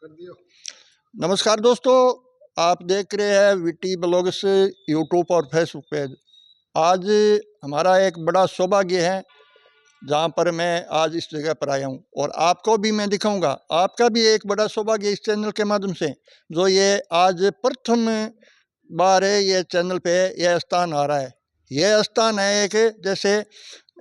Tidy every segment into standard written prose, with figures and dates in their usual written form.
कर दियो। नमस्कार दोस्तों, आप देख रहे हैं वीटी ब्लॉग्स यूट्यूब और फेसबुक पेज। आज हमारा एक बड़ा सौभाग्य है जहां पर मैं आज इस जगह पर आया हूं और आपको भी मैं दिखाऊंगा। आपका भी एक बड़ा सौभाग्य इस चैनल के माध्यम से, जो ये आज प्रथम बार है ये चैनल पे यह स्थान आ रहा है। यह स्थान है एक, जैसे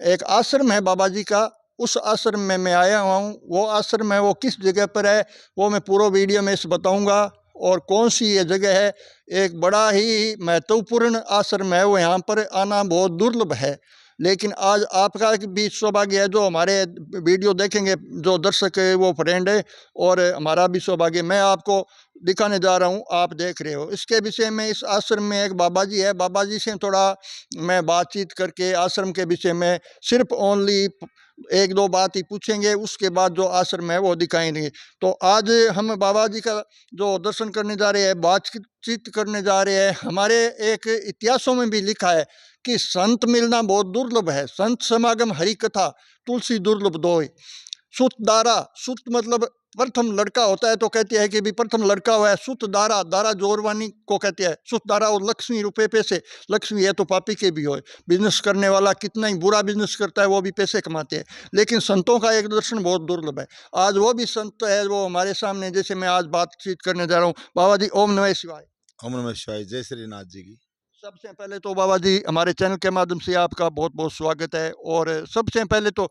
एक आश्रम है बाबा जी का, उस आश्रम में मैं आया हुआ हूँ। वो आश्रम है, वो किस जगह पर है वो मैं पूरा वीडियो में इस बताऊंगा। और कौन सी ये जगह है, एक बड़ा ही महत्वपूर्ण आश्रम है, वो यहाँ पर आना बहुत दुर्लभ है। लेकिन आज आपका भी सौभाग्य है, जो हमारे वीडियो देखेंगे जो दर्शक है वो फ्रेंड है, और हमारा भी सौभाग्य, मैं आपको दिखाने जा रहा हूँ। आप देख रहे हो इसके विषय में। इस आश्रम में एक बाबा जी है, बाबा जी से थोड़ा मैं बातचीत करके आश्रम के विषय में सिर्फ ओनली एक दो बात ही पूछेंगे, उसके बाद जो आश्रम है वो दिखाएंगे। तो आज हम बाबा जी का जो दर्शन करने जा रहे हैं, बातचीत करने जा रहे हैं। हमारे एक इतिहासों में भी लिखा है कि संत मिलना बहुत दुर्लभ है, संत समागम हरि कथा तुलसी दुर्लभ दोय। सुत दारा, सुत मतलब प्रथम लड़का होता है, तो कहते हैं कि भी प्रथम लड़का हुआ है। सुत दारा, दारा जोरवानी को कहते हैं सुत दारा। और लक्ष्मी रुपए पैसे, लक्ष्मी है तो पापी के भी हो। बिजनेस करने वाला कितना ही बुरा बिजनेस करता है वो भी पैसे कमाते हैं, लेकिन संतों का एक दर्शन बहुत दुर्लभ है। आज वो भी संत है, वो हमारे सामने, जैसे मैं आज बातचीत करने जा रहा हूँ। बाबा जी ओम नमः शिवाय। ओम नमः शिवाय। जय श्रीनाथ जी की। सबसे पहले तो बाबा जी हमारे चैनल के माध्यम से आपका बहुत बहुत स्वागत है। और सबसे पहले तो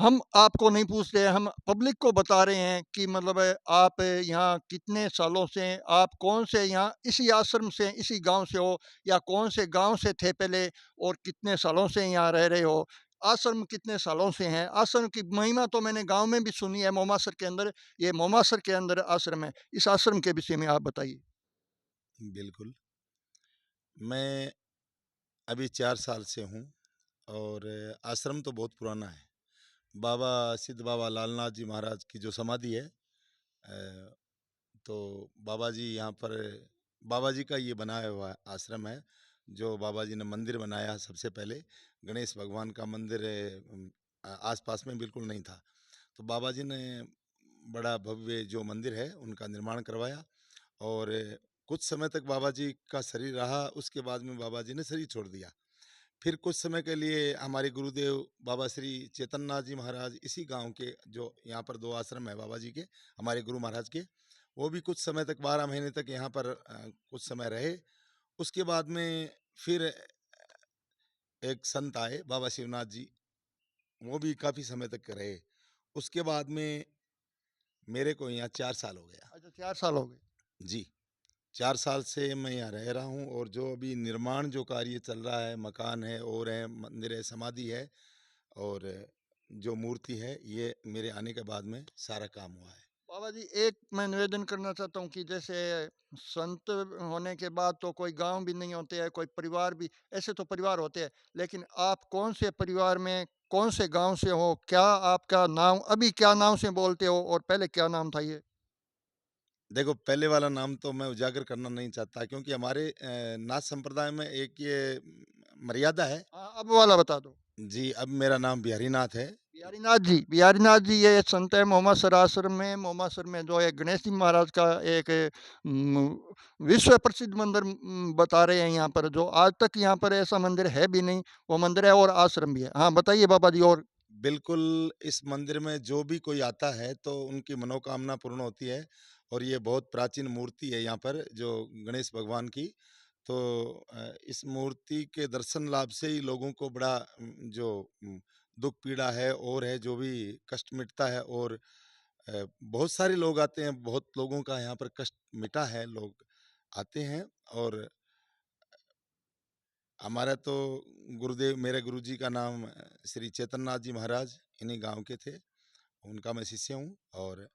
हम आपको नहीं पूछते हैं, हम पब्लिक को बता रहे हैं कि मतलब आप यहाँ कितने सालों से, आप कौन से यहाँ इसी आश्रम से, इसी गांव से हो, या कौन से गांव से थे पहले, और कितने सालों से यहाँ रह रहे हो। आश्रम कितने सालों से हैं। आश्रम की महिमा तो मैंने गांव में भी सुनी है, मोमासर के अंदर। ये मोमासर के अंदर आश्रम है। इस आश्रम के विषय में आप बताइए। बिल्कुल। मैं अभी 4 साल से हूँ और आश्रम तो बहुत पुराना है। बाबा सिद्ध बाबा लालनाथ जी महाराज की जो समाधि है, तो बाबा जी यहाँ पर, बाबा जी का ये बनाया हुआ आश्रम है। जो बाबा जी ने मंदिर बनाया सबसे पहले, गणेश भगवान का मंदिर आसपास में बिल्कुल नहीं था, तो बाबा जी ने बड़ा भव्य जो मंदिर है उनका निर्माण करवाया। और कुछ समय तक बाबा जी का शरीर रहा, उसके बाद में बाबा जी ने शरीर छोड़ दिया। फिर कुछ समय के लिए हमारे गुरुदेव बाबा श्री चेतननाथ जी महाराज, इसी गांव के, जो यहाँ पर 2 आश्रम है बाबा जी के, हमारे गुरु महाराज के, वो भी कुछ समय तक 12 महीने तक यहाँ पर कुछ समय रहे। उसके बाद में फिर एक संत आए बाबा शिवनाथ जी, वो भी काफ़ी समय तक रहे। उसके बाद में मेरे को यहाँ 4 साल हो गया। अच्छा, 4 साल हो गए। जी, 4 साल से मैं यहाँ रह रहा हूँ। और जो अभी निर्माण जो कार्य चल रहा है, मकान है और है, मंदिर है, समाधि है और जो मूर्ति है, ये मेरे आने के बाद में सारा काम हुआ है। बाबा जी एक मैं निवेदन करना चाहता हूँ कि जैसे संत होने के बाद तो कोई गांव भी नहीं होते हैं, कोई परिवार भी, ऐसे तो परिवार होते हैं, लेकिन आप कौन से परिवार में, कौन से गांव से हो, क्या आपका नाम, अभी क्या नाम से बोलते हो, और पहले क्या नाम था ये। देखो, पहले वाला नाम तो मैं उजागर करना नहीं चाहता, क्योंकि हमारे नाथ संप्रदाय में एक ये मर्यादा है। हाँ, अब वाला बता दो। जी, अब मेरा नाम बिहारी नाथ है। बिहारीनाथ जी, बिहारीनाथ जी ये संत है मोमासर आश्रम में। मोमासर में जो है गणेश जी महाराज का एक विश्व प्रसिद्ध मंदिर बता रहे हैं यहाँ पर, जो आज तक यहाँ पर ऐसा मंदिर है भी नहीं। वो मंदिर है और आश्रम भी है। हाँ बताइए बाबा जी। और बिल्कुल, इस मंदिर में जो भी कोई आता है तो उनकी मनोकामना पूर्ण होती है। और ये बहुत प्राचीन मूर्ति है यहाँ पर, जो गणेश भगवान की। तो इस मूर्ति के दर्शन लाभ से ही लोगों को बड़ा जो दुख पीड़ा है और है, जो भी कष्ट मिटता है। और बहुत सारे लोग आते हैं, बहुत लोगों का यहाँ पर कष्ट मिटा है, लोग आते हैं। और हमारा तो गुरुदेव, मेरे गुरुजी का नाम श्री चेतननाथ जी महाराज, इन्हीं गांव के थे, उनका मैं शिष्य हूँ। और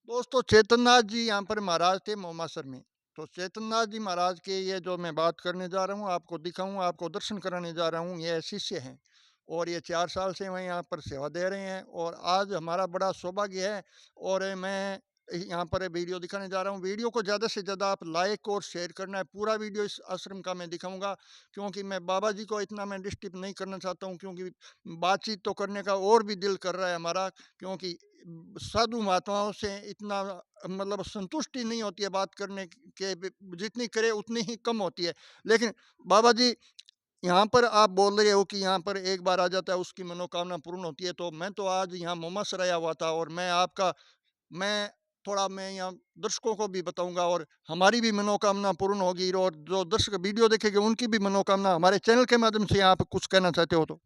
दोस्तों, चेतननाथ जी यहाँ पर महाराज थे मोमासर में। तो चेतननाथ जी महाराज के ये जो मैं बात करने जा रहा हूँ, आपको दिखाऊँ, आपको दर्शन कराने जा रहा हूँ, ये शिष्य हैं। और ये 4 साल से वह यहाँ पर सेवा दे रहे हैं, और आज हमारा बड़ा सौभाग्य है। और मैं यहाँ पर वीडियो दिखाने जा रहा हूँ। वीडियो को ज़्यादा से ज़्यादा आप लाइक और शेयर करना है। पूरा वीडियो इस आश्रम का मैं दिखाऊंगा, क्योंकि मैं बाबा जी को इतना मैं डिस्टर्ब नहीं करना चाहता हूँ, क्योंकि बातचीत तो करने का और भी दिल कर रहा है हमारा। क्योंकि साधु महात्माओं से इतना मतलब संतुष्टि नहीं होती है बात करने के, जितनी करे उतनी ही कम होती है। लेकिन बाबा जी, यहाँ पर आप बोल रहे हो कि यहाँ पर एक बार आ जाता है उसकी मनोकामना पूर्ण होती है, तो मैं तो आज यहाँ मोमस आया हुआ था, और मैं थोड़ा मैं यहाँ दर्शकों को भी बताऊंगा, और हमारी भी मनोकामना पूर्ण होगी, और जो दर्शक वीडियो देखेंगे उनकी भी मनोकामना, हमारे चैनल के माध्यम से आप कुछ कहना चाहते हो तो।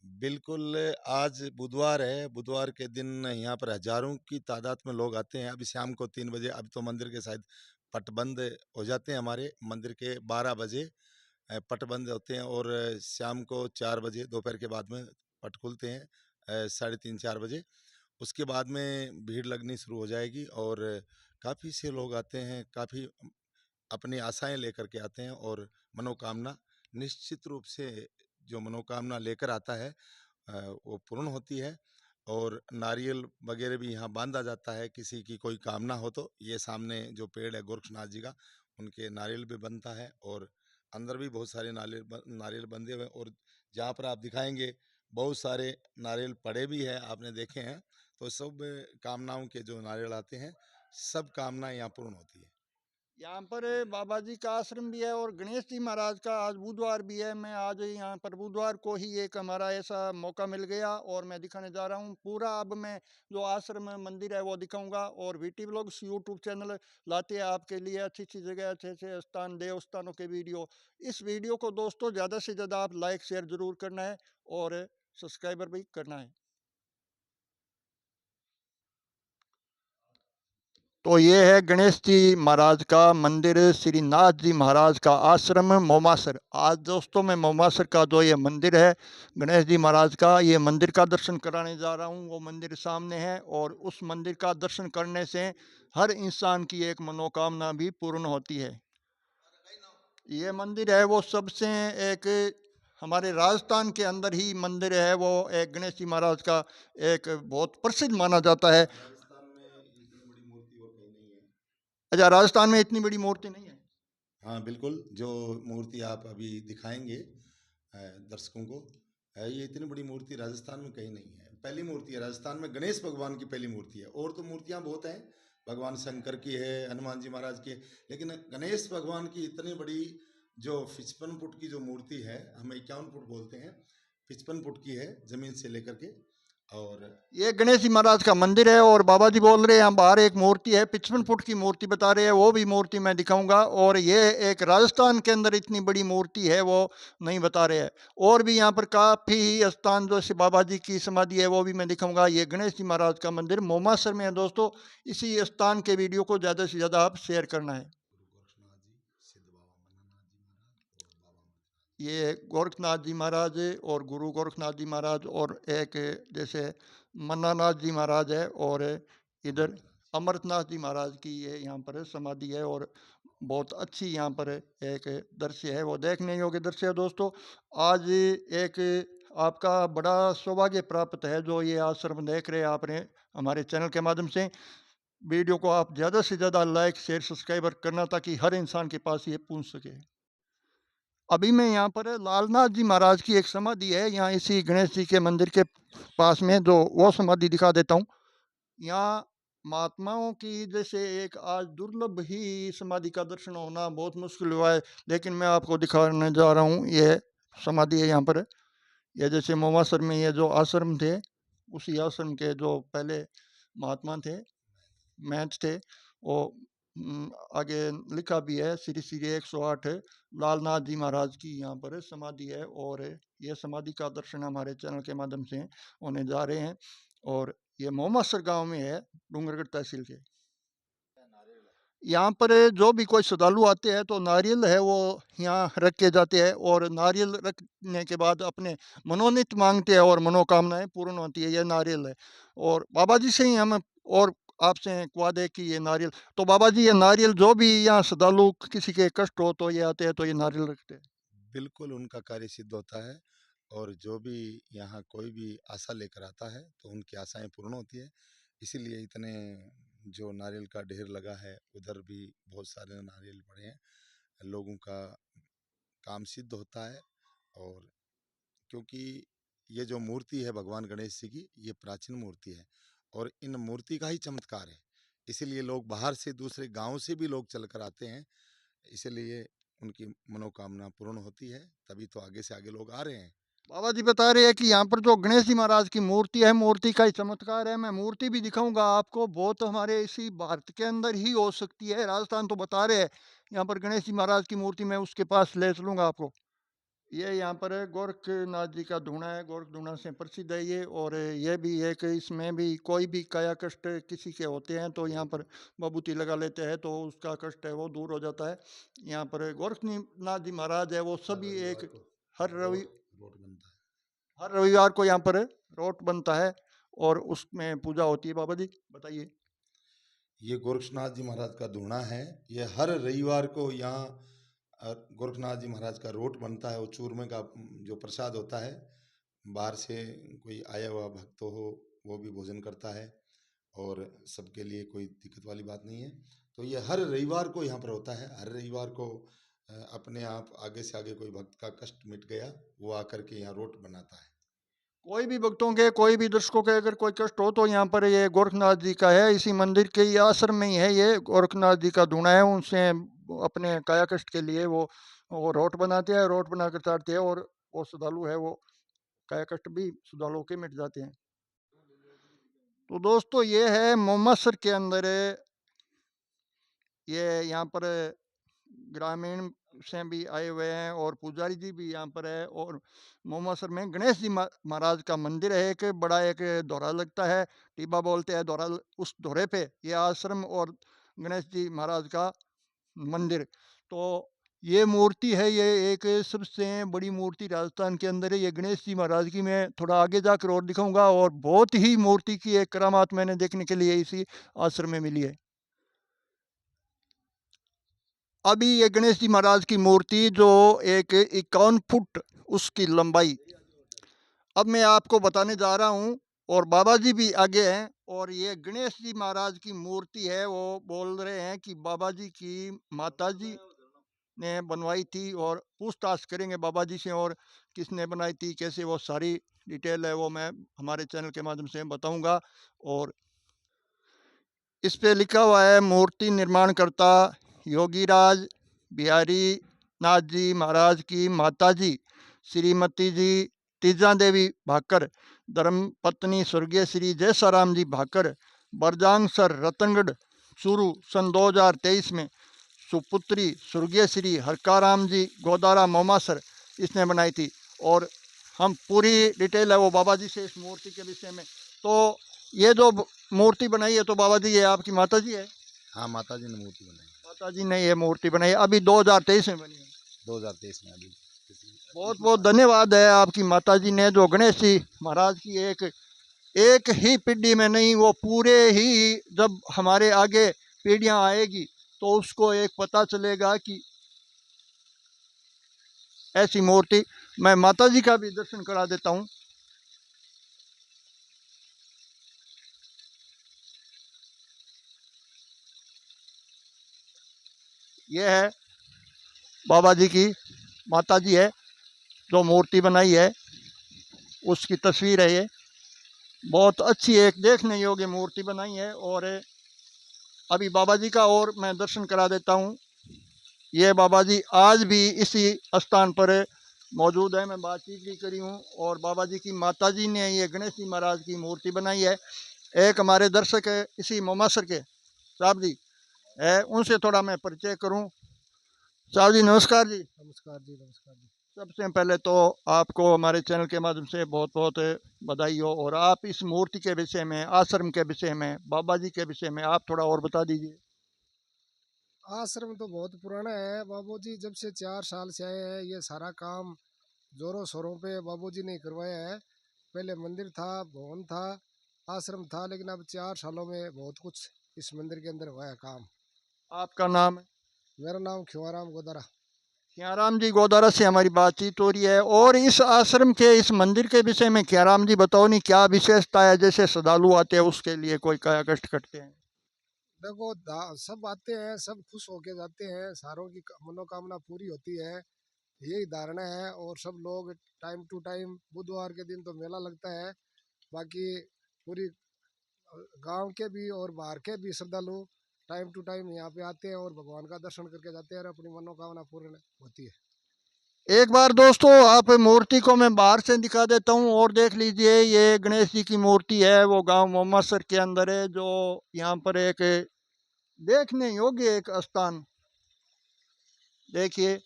बिल्कुल, आज बुधवार है, बुधवार के दिन यहाँ पर हज़ारों की तादाद में लोग आते हैं। अभी शाम को 3 बजे, अब तो मंदिर के शायद पट बंद हो जाते हैं, हमारे मंदिर के 12 बजे पट बंद होते हैं, और शाम को 4 बजे दोपहर के बाद में पट खुलते हैं, साढ़े 3-4 बजे। उसके बाद में भीड़ लगनी शुरू हो जाएगी, और काफ़ी से लोग आते हैं, काफ़ी अपनी आशाएँ लेकर के आते हैं, और मनोकामना निश्चित रूप से जो मनोकामना लेकर आता है वो पूर्ण होती है। और नारियल वगैरह भी यहाँ बांधा जाता है, किसी की कोई कामना हो तो। ये सामने जो पेड़ है गोरक्षनाथ जी का, उनके नारियल भी बनता है, और अंदर भी बहुत सारे नारियल बंधे हुए हैं, और जहाँ पर आप दिखाएंगे बहुत सारे नारियल पड़े भी हैं, आपने देखे हैं। तो सब कामनाओं के जो नारियल आते हैं, सब कामनाएं यहाँ पूर्ण होती है। यहाँ पर बाबा जी का आश्रम भी है, और गणेश जी महाराज का आज बुधवार भी है। मैं आज यहाँ पर बुधवार को ही एक हमारा ऐसा मौका मिल गया, और मैं दिखाने जा रहा हूँ पूरा। अब मैं जो आश्रम मंदिर है वो दिखाऊंगा, और वीटी ब्लॉग्स यूट्यूब चैनल लाते हैं आपके लिए अच्छी अच्छी जगह, अच्छे अच्छे स्थान, देव स्थानों के वीडियो। इस वीडियो को दोस्तों ज़्यादा से ज़्यादा आप लाइक शेयर ज़रूर करना है, और सब्सक्राइबर भी करना है। तो ये है गणेश जी महाराज का मंदिर, श्रीनाथ जी महाराज का आश्रम मोमासर। आज दोस्तों मैं मोमासर का जो ये मंदिर है गणेश जी महाराज का, ये मंदिर का दर्शन कराने जा रहा हूँ। वो मंदिर सामने है, और उस मंदिर का दर्शन करने से हर इंसान की एक मनोकामना भी पूर्ण होती है। ये मंदिर है वो सबसे एक हमारे राजस्थान के अंदर ही मंदिर है, वो एक गणेश जी महाराज का एक बहुत प्रसिद्ध माना जाता है। राजस्थान में इतनी बड़ी मूर्ति और कहीं नहीं है। अच्छा, राजस्थान में इतनी बड़ी मूर्ति नहीं है। हाँ बिल्कुल, जो मूर्ति आप अभी दिखाएंगे दर्शकों को, ये इतनी बड़ी मूर्ति राजस्थान में कहीं नहीं है। पहली मूर्ति है राजस्थान में, गणेश भगवान की पहली मूर्ति है। और तो मूर्तियाँ बहुत हैं, भगवान शंकर की है, हनुमान जी महाराज की है, लेकिन गणेश भगवान की इतनी बड़ी जो 55 फुट की जो मूर्ति है, हम 51 फुट बोलते हैं, 55 फुट की है जमीन से लेकर के। और ये गणेश जी महाराज का मंदिर है, और बाबा जी बोल रहे हैं यहाँ बाहर एक मूर्ति है, 55 फुट की मूर्ति बता रहे हैं, वो भी मूर्ति मैं दिखाऊंगा। और ये एक राजस्थान के अंदर इतनी बड़ी मूर्ति है वो नहीं बता रहे हैं। और भी यहाँ पर काफ़ी स्थान जो से बाबा जी की समाधि है वो भी मैं दिखाऊंगा। ये गणेश जी महाराज का मंदिर मोमासर में है दोस्तों। इसी स्थान के वीडियो को ज़्यादा से ज़्यादा आप शेयर करना है। गुरु गोरखनाथ जी, सिद्ध बाबा मन्नानाथ जी महाराज, और बाबा अमरनाथ। ये गोरखनाथ जी महाराज और गुरु गोरखनाथ जी महाराज, और एक जैसे मन्नानाथ जी महाराज है, और इधर अमरनाथ। अमरनाथ जी महाराज की ये यहाँ पर समाधि है। और बहुत अच्छी यहाँ पर एक दृश्य है, वो देखने योग्य दृश्य है दोस्तों। आज एक आपका बड़ा सौभाग्य प्राप्त है जो ये आश्रम देख रहे हैं आपने हमारे चैनल के माध्यम से। वीडियो को आप ज़्यादा से ज़्यादा लाइक शेयर सब्सक्राइबर करना, ताकि हर इंसान के पास ये पहुँच सके। अभी मैं यहाँ पर लालनाथ जी महाराज की एक समाधि है यहाँ इसी गणेश जी के मंदिर के पास में, जो वो समाधि दिखा देता हूँ। यहाँ महात्माओं की जैसे एक आज दुर्लभ ही समाधि का दर्शन होना बहुत मुश्किल हुआ है, लेकिन मैं आपको दिखाने जा रहा हूँ। ये समाधि है यहाँ पर। ये जैसे मोमासर में ये जो आश्रम थे, उसी आश्रम के जो पहले महात्मा थे, मैच थे, वो आगे लिखा भी है श्री श्री 108 लालनाथ जी महाराज की यहाँ पर समाधि है। और ये समाधि का दर्शन हमारे चैनल के माध्यम से होने जा रहे हैं। और ये मोहम्मदसर गांव में है, डूंगरगढ़ तहसील के। यहाँ पर जो भी कोई श्रद्धालु आते हैं तो नारियल है वो यहाँ रख के जाते हैं, और नारियल रखने के बाद अपने मनोनीत मांगते हैं, और मनोकामनाएं पूर्ण होती है। ये नारियल है, और बाबा जी से ही हम और आपसे वादे कि ये नारियल, तो बाबा जी ये नारियल जो भी यहाँ श्रद्धालु किसी के कष्ट हो तो ये आते हैं तो ये नारियल रखते हैं। बिल्कुल उनका कार्य सिद्ध होता है, और जो भी यहाँ कोई भी आशा लेकर आता है तो उनकी आशाएं पूर्ण होती है। इसीलिए इतने जो नारियल का ढेर लगा है, उधर भी बहुत सारे नारियल पड़े हैं, लोगों का काम सिद्ध होता है। और क्योंकि ये जो मूर्ति है भगवान गणेश जी की, ये प्राचीन मूर्ति है, और इन मूर्ति का ही चमत्कार है। इसीलिए लोग बाहर से, दूसरे गांव से भी लोग चल कर आते हैं, इसलिए उनकी मनोकामना पूर्ण होती है, तभी तो आगे से आगे लोग आ रहे हैं। बाबा जी बता रहे हैं कि यहाँ पर जो गणेश जी महाराज की मूर्ति है, मूर्ति का ही चमत्कार है। मैं मूर्ति भी दिखाऊंगा आपको, बहुत हमारे इसी भारत के अंदर ही हो सकती है। राजस्थान तो बता रहे हैं यहाँ पर गणेश जी महाराज की मूर्ति, मैं उसके पास ले चलूंगा आपको। ये यहाँ पर गोरखनाथ जी का धूणा है, गोरख धूणा से प्रसिद्ध है ये। और ये भी एक, इसमें भी कोई भी काया कष्ट किसी के होते हैं तो यहाँ पर बबूती लगा लेते हैं तो उसका कष्ट है वो दूर हो जाता है। यहाँ पर गोरखनाथ जी महाराज है, वो हर सभी रविवार एक, को हर रवि रोट बनता है। हर रविवार को यहाँ पर रोट बनता है और उसमें पूजा होती है। बाबा जी बताइए। ये गोरक्षनाथ जी महाराज का धूणा है। ये हर रविवार को यहाँ गोरखनाथ जी महाराज का रोट बनता है। वो चूरमे का जो प्रसाद होता है, बाहर से कोई आया हुआ भक्त हो वो भी भोजन करता है, और सबके लिए कोई दिक्कत वाली बात नहीं है। तो ये हर रविवार को यहाँ पर होता है। हर रविवार को अपने आप आगे से आगे कोई भक्त का कष्ट मिट गया, वो आकर के यहाँ रोट बनाता है। कोई भी भक्तों के, कोई भी दर्शकों के अगर कोई कष्ट हो तो यहाँ पर ये गोरखनाथ जी का है, इसी मंदिर के ही आश्रम में ही है। ये गोरखनाथ जी का धूणा है, उनसे अपने काया कष्ट के लिए वो रोट बनाते हैं, रोट बनाकर चाटते हैं और वो श्रद्धालु है वो काया कष्ट भी श्रद्धालुओं के मिट जाते हैं। तो दोस्तों ये है मोमासर के अंदर, ये यहाँ पर ग्रामीण से भी आए हुए हैं और पुजारी जी भी यहाँ पर है। और मोमासर में गणेश जी महाराज का मंदिर है, एक बड़ा एक दौरा लगता है, टीबा बोलते हैं दौरा। उस दौरे पे ये आश्रम और गणेश जी महाराज का मंदिर। तो ये मूर्ति है, ये एक सबसे बड़ी मूर्ति राजस्थान के अंदर है, ये गणेश जी महाराज की। मैं थोड़ा आगे जाकर और दिखाऊंगा, और बहुत ही मूर्ति की एक करामात मैंने देखने के लिए इसी आश्रम में मिली है। अभी ये गणेश जी महाराज की मूर्ति जो एक 51 फुट उसकी लंबाई, अब मैं आपको बताने जा रहा हूँ, और बाबा जी भी आगे हैं। और ये गणेश जी महाराज की मूर्ति है, वो बोल रहे हैं कि बाबा जी की माता जी ने बनवाई थी, और पूछताछ करेंगे बाबा जी से और किसने बनाई थी, कैसे, वो सारी डिटेल है वो मैं हमारे चैनल के माध्यम से बताऊंगा। और इस पे लिखा हुआ है मूर्ति निर्माणकर्ता योगीराज बिहारी नाथ जी महाराज की माता जी श्रीमती जी तीजा देवी भाकर, धर्मपत्नी स्वर्गीय श्री जयसाराम जी भाकर, बरजांग सर रतनगढ़ चूरू सन 2023 में सुपुत्री स्वर्गीय श्री हरकाराम जी गोदारा मोमासर इसने बनाई थी। और हम पूरी डिटेल है वो बाबा जी से इस मूर्ति के विषय में। तो ये जो मूर्ति बनाई है तो बाबा जी ये आपकी माता जी है? हाँ, माता जी ने मूर्ति बनाई। माता जी ने ये मूर्ति बनाई, अभी 2023 में बनी है। 2023 में अभी बहुत बहुत धन्यवाद है आपकी माता जी ने, जो गणेश जी महाराज की एक एक ही पीढ़ी में नहीं, वो पूरे ही, जब हमारे आगे पीढ़ियां आएगी तो उसको एक पता चलेगा कि ऐसी मूर्ति। मैं माता जी का भी दर्शन करा देता हूँ। ये है बाबा जी की माता जी है, जो मूर्ति बनाई है उसकी तस्वीर है ये। बहुत अच्छी एक देखने योग्य मूर्ति बनाई है। और अभी बाबा जी का और मैं दर्शन करा देता हूँ। ये बाबा जी आज भी इसी स्थान पर मौजूद है, मैं बातचीत भी करी हूँ। और बाबा जी की माता जी ने ये गणेश जी महाराज की मूर्ति बनाई है। एक हमारे दर्शक है इसी मोमासर के साहब जी है, उनसे थोड़ा मैं परिचय करूँ। साहब जी नमस्कार जी। नमस्कार जी, नमस्कार जी। सबसे पहले तो आपको हमारे चैनल के माध्यम से बहुत बहुत बधाई हो, और आप इस मूर्ति के विषय में, आश्रम के विषय में, बाबा जी के विषय में आप थोड़ा और बता दीजिए। आश्रम तो बहुत पुराना है। बाबूजी जब से 4 साल से आए हैं, ये सारा काम जोरों शोरों पे बाबूजी ने करवाया है। पहले मंदिर था, भवन था, आश्रम था, लेकिन अब 4 सालों में बहुत कुछ इस मंदिर के अंदर हुआ है काम। आपका नाम है? मेरा नाम खिवाराम गोदारा। ख्याराम जी गोदारा से हमारी बातचीत हो रही है। और इस आश्रम के, इस मंदिर के विषय में ख्याराम जी बताओ, नहीं क्या विशेषता है? जैसे श्रद्धालु आते हैं उसके लिए कोई काया कष्ट करते हैं? देखो सब आते हैं, सब खुश होके जाते हैं, सारों की मनोकामना पूरी होती है, यही धारणा है। और सब लोग टाइम टू टाइम, बुधवार के दिन तो मेला लगता है, बाकी पूरी गांव के भी और बाहर के भी श्रद्धालु टाइम टू टाइम यहाँ पे आते हैं और भगवान का दर्शन करके जाते हैं और अपनी मनोकामना पूर्ण होती है। एक बार दोस्तों आप मूर्ति को मैं बाहर से दिखा देता हूँ और देख लीजिए, ये गणेश जी की मूर्ति है, वो गांव मोमासर के अंदर है, जो यहाँ पर एक देखने योग्य एक स्थान। देखिए,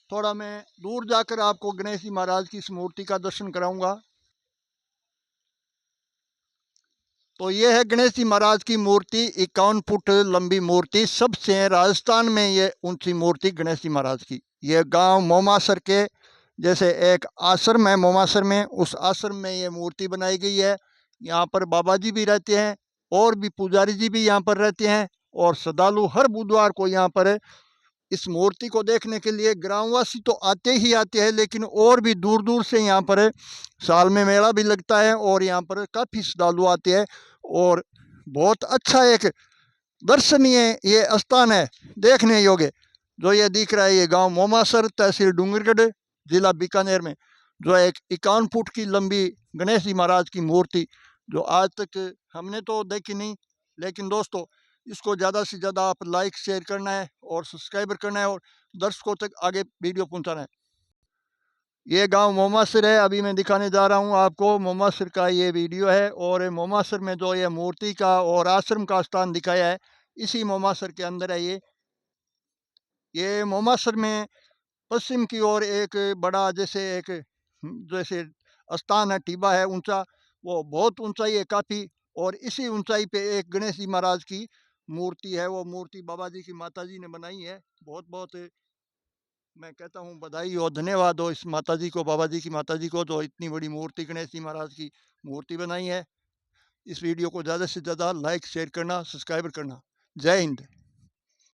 थोड़ा मैं दूर जाकर आपको गणेश जी महाराज की इस मूर्ति का दर्शन कराऊंगा। तो ये है गणेश जी महाराज की मूर्ति, 51 फुट लंबी मूर्ति, सबसे राजस्थान में ये ऊंची मूर्ति गणेश जी महाराज की। ये गांव मोमासर के, जैसे एक आश्रम है मोमासर में, उस आश्रम में ये मूर्ति बनाई गई है। यहाँ पर बाबा जी भी रहते हैं और भी पुजारी जी भी यहाँ पर रहते हैं, और श्रद्धालु हर बुधवार को यहाँ पर इस मूर्ति को देखने के लिए ग्रामवासी तो आते ही आते हैं, लेकिन और भी दूर दूर से यहाँ पर साल में मेला भी लगता है और यहाँ पर काफ़ी श्रद्धालु आते हैं। और बहुत अच्छा एक दर्शनीय ये स्थान है, देखने योग्य। जो ये दिख रहा है, ये गांव मोमासर, तहसील डूंगरगढ़, जिला बीकानेर में, जो एक 51 फुट की लंबी गणेश जी महाराज की मूर्ति, जो आज तक हमने तो देखी नहीं। लेकिन दोस्तों, इसको ज़्यादा से ज़्यादा आप लाइक शेयर करना है और सब्सक्राइबर करना है और दर्शकों तक आगे वीडियो पहुंचाना है। ये गांव मोमासर है, अभी मैं दिखाने जा रहा हूं आपको मोमासर का ये वीडियो है। और मोमासर में जो ये मूर्ति का और आश्रम का स्थान दिखाया है, इसी मोमासर के अंदर है ये मोमासर में पश्चिम की ओर एक बड़ा जैसे स्थान है, टिब्बा है ऊंचा, वो बहुत ऊंचाई है काफ़ी। और इसी ऊंचाई पे एक गणेश जी महाराज की मूर्ति है, वो मूर्ति बाबा जी की माता जी ने बनाई है। बहुत बहुत मैं कहता हूँ बधाई और धन्यवाद हो इस माता जी को, बाबा जी की माता जी को, जो इतनी बड़ी मूर्ति गणेश जी महाराज की मूर्ति बनाई है। इस वीडियो को ज़्यादा से ज़्यादा लाइक शेयर करना, सब्सक्राइबर करना। जय हिंद।